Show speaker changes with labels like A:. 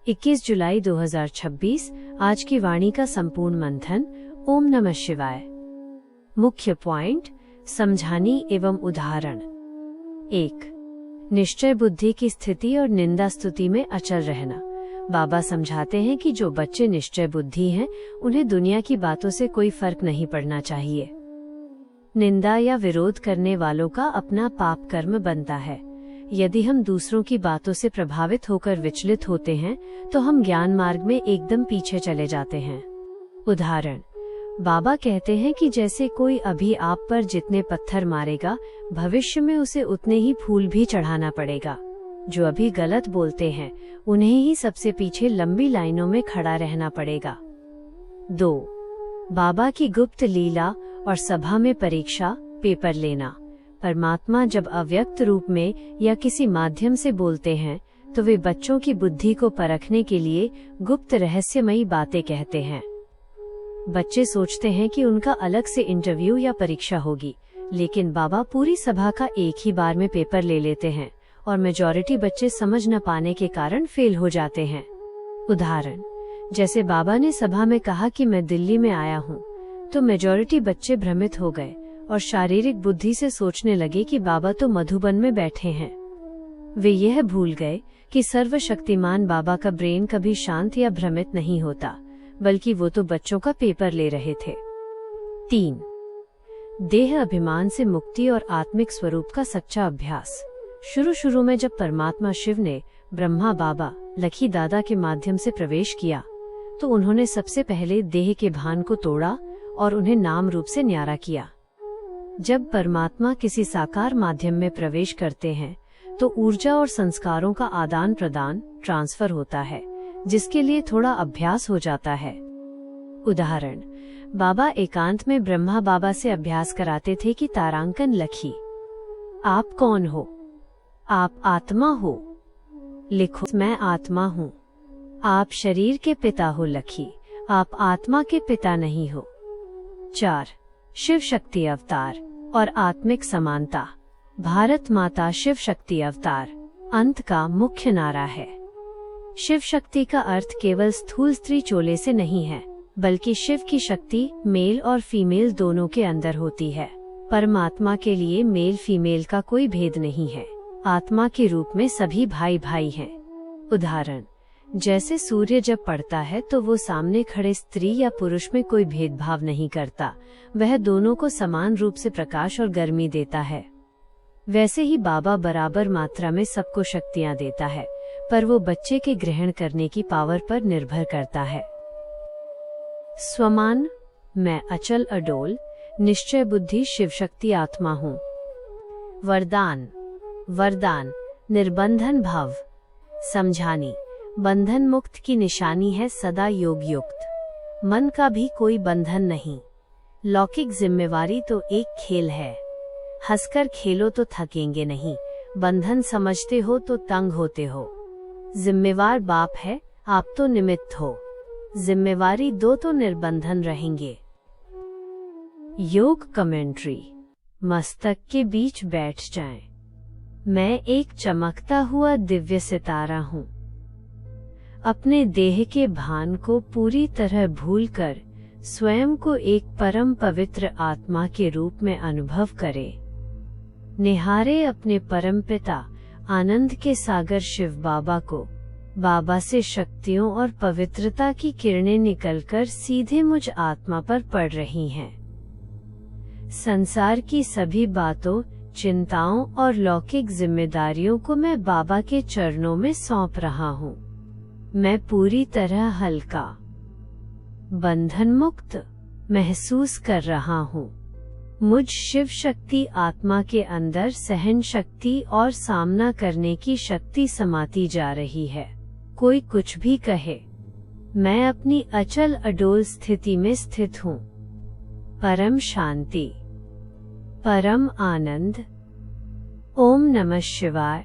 A: इक्कीस जुलाई 2026 आज की वाणी का संपूर्ण मंथन। ओम नमः शिवाय। मुख्य पॉइंट, समझानी एवं उदाहरण। 1. निश्चय बुद्धि की स्थिति और निंदा स्तुति में अचल रहना। बाबा समझाते हैं कि जो बच्चे निश्चय बुद्धि हैं, उन्हें दुनिया की बातों से कोई फर्क नहीं पड़ना चाहिए। निंदा या विरोध करने वालों का अपना पाप कर्म बनता है। यदि हम दूसरों की बातों से प्रभावित होकर विचलित होते हैं, तो हम ज्ञान मार्ग में एकदम पीछे चले जाते हैं। उदाहरण, बाबा कहते हैं कि जैसे कोई अभी आप पर जितने पत्थर मारेगा, भविष्य में उसे उतने ही फूल भी चढ़ाना पड़ेगा। जो अभी गलत बोलते हैं, उन्हें ही सबसे पीछे लंबी लाइनों में खड़ा रहना पड़ेगा। 2. बाबा की गुप्त लीला और सभा में परीक्षा, पेपर लेना। परमात्मा जब अव्यक्त रूप में या किसी माध्यम से बोलते हैं, तो वे बच्चों की बुद्धि को परखने के लिए गुप्त रहस्यमयी बातें कहते हैं। बच्चे सोचते हैं कि उनका अलग से इंटरव्यू या परीक्षा होगी, लेकिन बाबा पूरी सभा का एक ही बार में पेपर ले लेते हैं और मेजॉरिटी बच्चे समझ न पाने के कारण फेल हो जाते हैं। उदाहरण, जैसे बाबा ने सभा में कहा कि मैं दिल्ली में आया हूँ, तो मेजॉरिटी बच्चे भ्रमित हो गए और शारीरिक बुद्धि से सोचने लगे कि बाबा तो मधुबन में बैठे हैं। वे यह भूल गए कि सर्वशक्तिमान बाबा का ब्रेन कभी शांत या भ्रमित नहीं होता, बल्कि वो तो बच्चों का पेपर ले रहे थे। 3. देह अभिमान से मुक्ति और आत्मिक स्वरूप का सच्चा अभ्यास। शुरू में जब परमात्मा शिव ने ब्रह्मा बाबा, लखी दादा के माध्यम से प्रवेश किया, तो उन्होंने सबसे पहले देह के भान को तोड़ा और उन्हें नाम रूप से न्यारा किया। जब परमात्मा किसी साकार माध्यम में प्रवेश करते हैं, तो ऊर्जा और संस्कारों का आदान प्रदान, ट्रांसफर होता है, जिसके लिए थोड़ा अभ्यास हो जाता है। उदाहरण, बाबा एकांत में ब्रह्मा बाबा से अभ्यास कराते थे कि तारांकन लखी, आप कौन हो? आप आत्मा हो। लिखो, मैं आत्मा हूँ। आप शरीर के पिता हो लखी, आप आत्मा के पिता नहीं हो। 4. शिव शक्ति अवतार और आत्मिक समानता। भारत माता शिव शक्ति अवतार अंत का मुख्य नारा है। शिव शक्ति का अर्थ केवल स्थूल स्त्री चोले से नहीं है, बल्कि शिव की शक्ति मेल और फीमेल दोनों के अंदर होती है। परमात्मा के लिए मेल फीमेल का कोई भेद नहीं है। आत्मा के रूप में सभी भाई भाई हैं। उदाहरण, जैसे सूर्य जब पड़ता है तो वो सामने खड़े स्त्री या पुरुष में कोई भेदभाव नहीं करता, वह दोनों को समान रूप से प्रकाश और गर्मी देता है। वैसे ही बाबा बराबर मात्रा में सबको शक्तियाँ देता है, पर वो बच्चे के ग्रहण करने की पावर पर निर्भर करता है। स्वमान, मैं अचल अडोल निश्चय बुद्धि शिव शक्ति आत्मा हूँ। वरदान, वरदान निर्बंधन भव। समझानी, बंधन मुक्त की निशानी है सदा योग युक्त। मन का भी कोई बंधन नहीं। लौकिक जिम्मेवारी तो एक खेल है, हंसकर खेलो तो थकेंगे नहीं, बंधन समझते हो तो तंग होते हो। जिम्मेवार बाप है, आप तो निमित्त हो, जिम्मेवारी दो तो निर्बंधन रहेंगे। योग कमेंट्री। मस्तक के बीच बैठ जाएं। मैं एक चमकता हुआ दिव्य सितारा हूँ। अपने देह के भान को पूरी तरह भूलकर स्वयं को एक परम पवित्र आत्मा के रूप में अनुभव करें। निहारे अपने परमपिता आनंद के सागर शिव बाबा को। बाबा से शक्तियों और पवित्रता की किरणें निकलकर सीधे मुझ आत्मा पर पड़ रही हैं। संसार की सभी बातों, चिंताओं और लौकिक जिम्मेदारियों को मैं बाबा के चरणों में सौंप रहा हूँ। मैं पूरी तरह हल्का, बंधन मुक्त महसूस कर रहा हूँ। मुझ शिव शक्ति आत्मा के अंदर सहन शक्ति और सामना करने की शक्ति समाती जा रही है। कोई कुछ भी कहे, मैं अपनी अचल अडोल स्थिति में स्थित हूँ। परम शांति, परम आनंद। ओम नमः शिवाय।